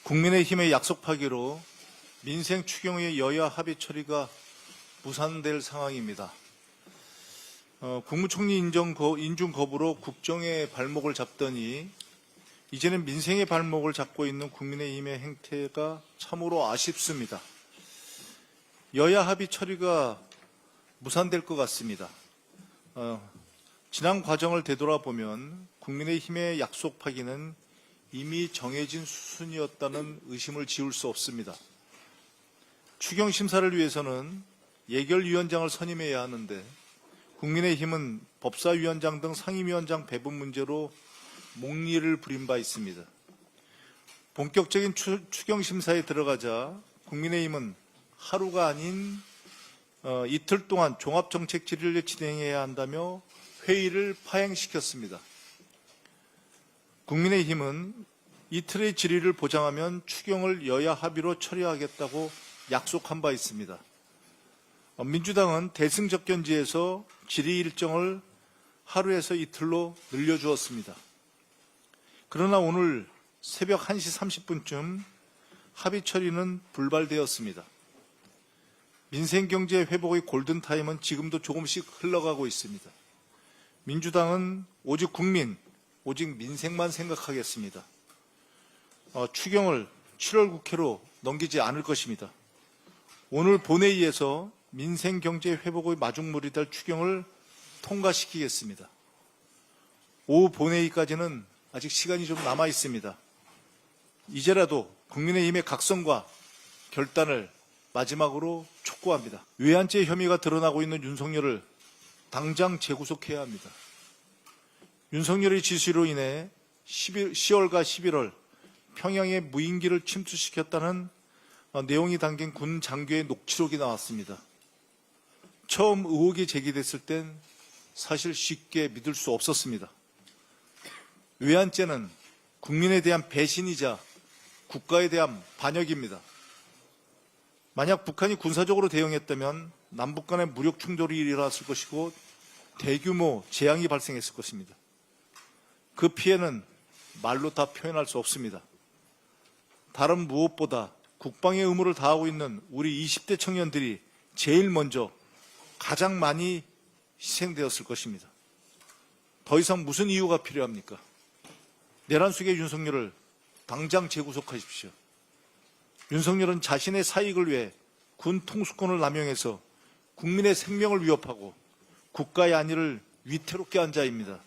국민의힘의 약속 파기로 민생 추경의 여야 합의 처리가 무산될 상황입니다. 국무총리 인준 거부로 국정의 발목을 잡더니 이제는 민생의 발목을 잡고 있는 국민의힘의 행태가 참으로 아쉽습니다. 여야 합의 처리가 무산될 것 같습니다. 지난 과정을 되돌아보면 국민의힘의 약속 파기는 이미 정해진 수순이었다는 의심을 지울 수 없습니다. 추경 심사를 위해서는 예결위원장을 선임해야 하는데 국민의힘은 법사위원장 등 상임위원장 배분 문제로 목리를 부린 바 있습니다. 본격적인 추경 심사에 들어가자 국민의힘은 하루가 아닌 이틀 동안 종합정책 질의를 진행해야 한다며 회의를 파행시켰습니다. 국민의힘은 이틀의 질의를 보장하면 추경을 여야 합의로 처리하겠다고 약속한 바 있습니다. 민주당은 대승적견지에서 질의 일정을 하루에서 이틀로 늘려주었습니다. 그러나 오늘 새벽 1시 30분쯤 합의 처리는 불발되었습니다. 민생경제 회복의 골든타임은 지금도 조금씩 흘러가고 있습니다. 민주당은 오직 민생만 생각하겠습니다. 추경을 7월 국회로 넘기지 않을 것입니다. 오늘 본회의에서 민생경제 회복의 마중물이 될 추경을 통과시키겠습니다. 오후 본회의까지는 아직 시간이 좀 남아 있습니다. 이제라도 국민의힘의 각성과 결단을 마지막으로 촉구합니다. 외환죄 혐의가 드러나고 있는 윤석열을 당장 재구속해야 합니다. 윤석열의 지시로 인해 10월과 11월 평양에 무인기를 침투시켰다는 내용이 담긴 군 장교의 녹취록이 나왔습니다. 처음 의혹이 제기됐을 땐 사실 쉽게 믿을 수 없었습니다. 외환죄는 국민에 대한 배신이자 국가에 대한 반역입니다. 만약 북한이 군사적으로 대응했다면 남북 간의 무력 충돌이 일어났을 것이고 대규모 재앙이 발생했을 것입니다. 그 피해는 말로 다 표현할 수 없습니다. 다른 무엇보다 국방의 의무를 다하고 있는 우리 20대 청년들이 제일 먼저 가장 많이 희생되었을 것입니다. 더 이상 무슨 이유가 필요합니까? 내란 속의 윤석열을 당장 재구속하십시오. 윤석열은 자신의 사익을 위해 군 통수권을 남용해서 국민의 생명을 위협하고 국가의 안위를 위태롭게 한 자입니다.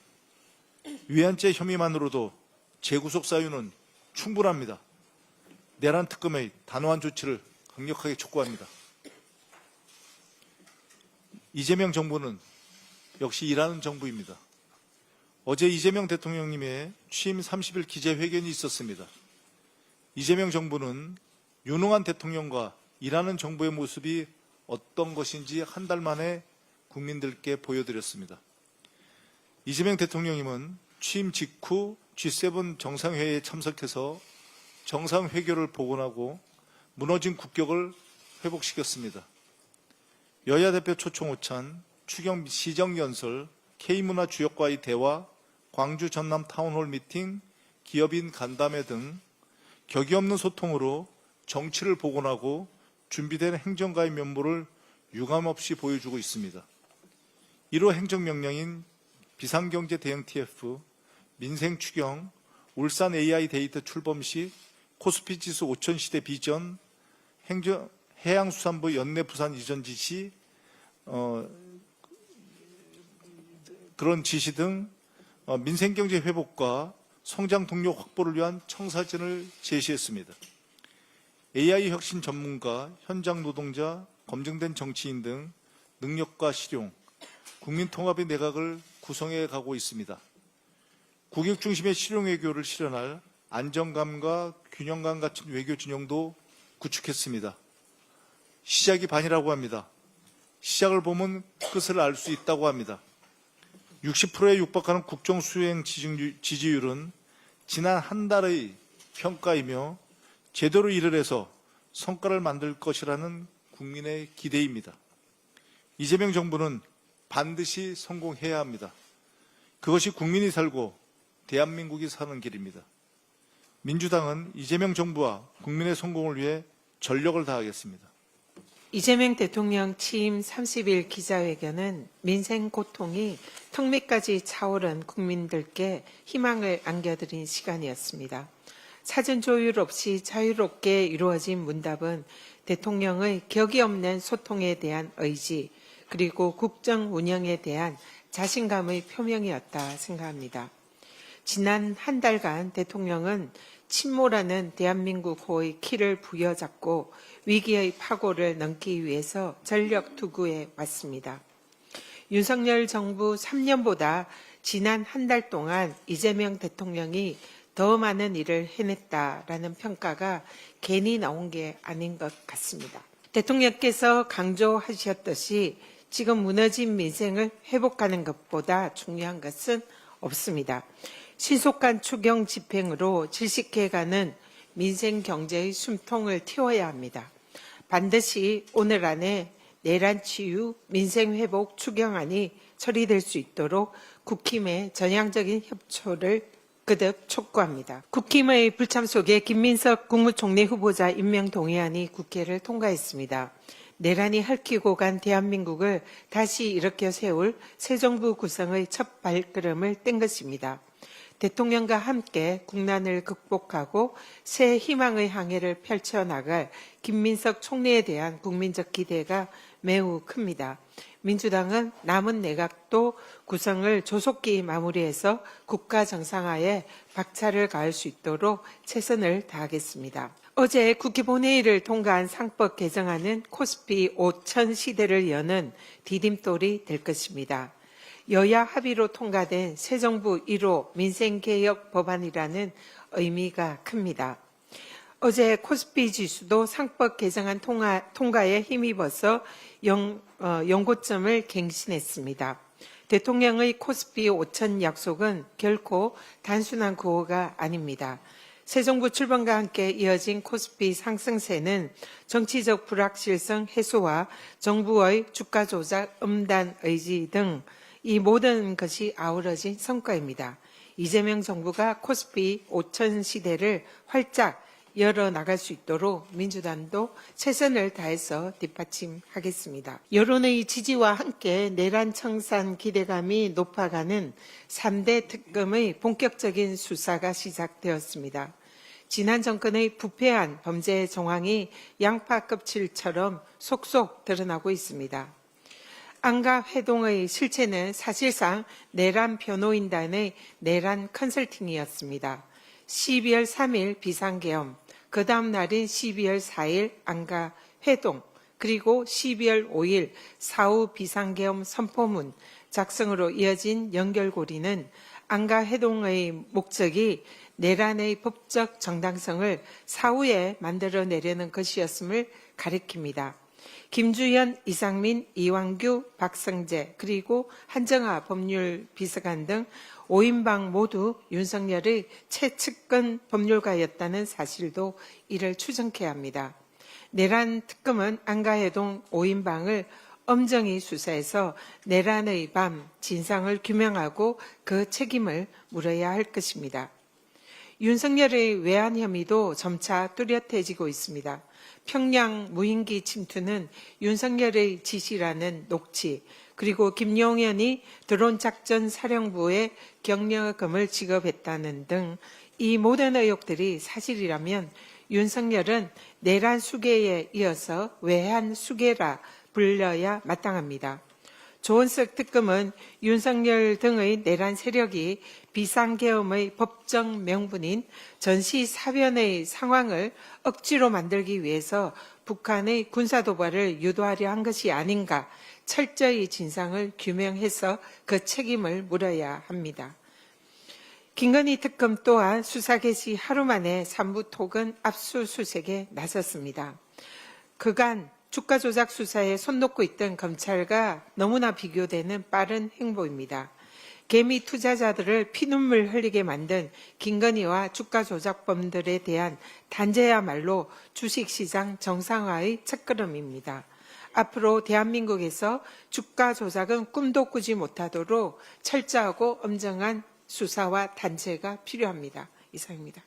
외환죄 혐의만으로도 재구속 사유는 충분합니다. 내란 특검의 단호한 조치를 강력하게 촉구합니다. 이재명 정부는 역시 일하는 정부입니다. 어제 이재명 대통령님의 취임 30일 기자회견이 있었습니다. 이재명 정부는 유능한 대통령과 일하는 정부의 모습이 어떤 것인지 한 달 만에 국민들께 보여드렸습니다. 이재명 대통령님은 취임 직후 G7 정상회의에 참석해서 정상회교를 복원하고 무너진 국격을 회복시켰습니다. 여야 대표 초청 오찬, 추경 시정연설, K문화 주역과의 대화, 광주 전남 타운홀 미팅, 기업인 간담회 등 격이 없는 소통으로 정치를 복원하고 준비된 행정가의 면모를 유감없이 보여주고 있습니다. 1호 행정명령인 비상경제 대응 TF, 민생 추경, 울산 AI 데이터 출범 시 코스피 지수 5000시대 비전, 해양수산부 연내 부산 이전 지시, 그런 지시 등 민생경제 회복과 성장 동력 확보를 위한 청사진을 제시했습니다. AI 혁신 전문가, 현장 노동자, 검증된 정치인 등 능력과 실용, 국민통합의 내각을 구성해 가고 있습니다. 국익 중심의 실용 외교를 실현할 안정감과 균형감 갖춘 외교 진영도 구축했습니다. 시작이 반이라고 합니다. 시작을 보면 끝을 알 수 있다고 합니다. 60%에 육박하는 국정 수행 지지율은 지난 한 달의 평가이며 제대로 일을 해서 성과를 만들 것이라는 국민의 기대입니다. 이재명 정부는 반드시 성공해야 합니다. 그것이 국민이 살고 대한민국이 사는 길입니다. 민주당은 이재명 정부와 국민의 성공을 위해 전력을 다하겠습니다. 이재명 대통령 취임 30일 기자회견은 민생 고통이 턱 밑까지 차오른 국민들께 희망을 안겨드린 시간이었습니다. 사전 조율 없이 자유롭게 이루어진 문답은 대통령의 격이 없는 소통에 대한 의지, 그리고 국정 운영에 대한 자신감의 표명이었다 생각합니다. 지난 한 달간 대통령은 침몰하는 대한민국호의 키를 부여잡고 위기의 파고를 넘기 위해서 전력 투구해 왔습니다. 윤석열 정부 3년보다 지난 한 달 동안 이재명 대통령이 더 많은 일을 해냈다라는 평가가 괜히 나온 게 아닌 것 같습니다. 대통령께서 강조하셨듯이 지금 무너진 민생을 회복하는 것보다 중요한 것은 없습니다. 신속한 추경 집행으로 질식해가는 민생 경제의 숨통을 틔워야 합니다. 반드시 오늘 안에 내란 치유 민생 회복 추경안이 처리될 수 있도록 국힘의 전향적인 협조를 거듭 촉구합니다. 국힘의 불참 속에 김민석 국무총리 후보자 임명 동의안이 국회를 통과했습니다. 내란이 핥히고 간 대한민국을 다시 일으켜 세울 새 정부 구성의 첫 발걸음을 뗀 것입니다. 대통령과 함께 국난을 극복하고 새 희망의 항해를 펼쳐나갈 김민석 총리에 대한 국민적 기대가 매우 큽니다. 민주당은 남은 내각도 구성을 조속히 마무리해서 국가 정상화에 박차를 가할 수 있도록 최선을 다하겠습니다. 어제 국회 본회의를 통과한 상법 개정안은 코스피 5천 시대를 여는 디딤돌이 될 것입니다. 여야 합의로 통과된 새 정부 1호 민생개혁 법안이라는 의미가 큽니다. 어제 코스피 지수도 상법 개정안 통과에 힘입어서 연고점을 갱신했습니다. 대통령의 코스피 5천 약속은 결코 단순한 구호가 아닙니다. 새 정부 출범과 함께 이어진 코스피 상승세는 정치적 불확실성 해소와 정부의 주가 조작 음단 의지 등 이 모든 것이 아우러진 성과입니다. 이재명 정부가 코스피 5천 시대를 활짝 열어나갈 수 있도록 민주당도 최선을 다해서 뒷받침하겠습니다. 여론의 지지와 함께 내란 청산 기대감이 높아가는 3대 특검의 본격적인 수사가 시작되었습니다. 지난 정권의 부패한 범죄 정황이 양파 껍질처럼 속속 드러나고 있습니다. 안가 회동의 실체는 사실상 내란 변호인단의 내란 컨설팅이었습니다. 12월 3일 비상계엄, 그 다음 날인 12월 4일 안가 회동, 그리고 12월 5일 사후 비상계엄 선포문 작성으로 이어진 연결고리는 안가 회동의 목적이 내란의 법적 정당성을 사후에 만들어내려는 것이었음을 가리킵니다. 김주현, 이상민, 이완규, 박성재, 그리고 한정아 법률비서관 등 5인방 모두 윤석열의 최측근 법률가였다는 사실도 이를 추정케야 합니다. 내란 특검은 안가해동 5인방을 엄정히 수사해서 내란의 밤 진상을 규명하고 그 책임을 물어야 할 것입니다. 윤석열의 외환 혐의도 점차 뚜렷해지고 있습니다. 평양 무인기 침투는 윤석열의 지시라는 녹취, 그리고 김용현이 드론 작전 사령부에 격려금을 지급했다는 등 이 모든 의혹들이 사실이라면 윤석열은 내란 수괴에 이어서 외환 수괴라 불려야 마땅합니다. 조은석 특검은 윤석열 등의 내란 세력이 비상계엄의 법정 명분인 전시사변의 상황을 억지로 만들기 위해서 북한의 군사도발을 유도하려 한 것이 아닌가 철저히 진상을 규명해서 그 책임을 물어야 합니다. 김건희 특검 또한 수사 개시 하루 만에 삼부토건 압수수색에 나섰습니다. 그간 주가 조작 수사에 손 놓고 있던 검찰과 너무나 비교되는 빠른 행보입니다. 개미 투자자들을 피눈물 흘리게 만든 김건희와 주가 조작범들에 대한 단죄야말로 주식시장 정상화의 첫걸음입니다. 앞으로 대한민국에서 주가 조작은 꿈도 꾸지 못하도록 철저하고 엄정한 수사와 단죄가 필요합니다. 이상입니다.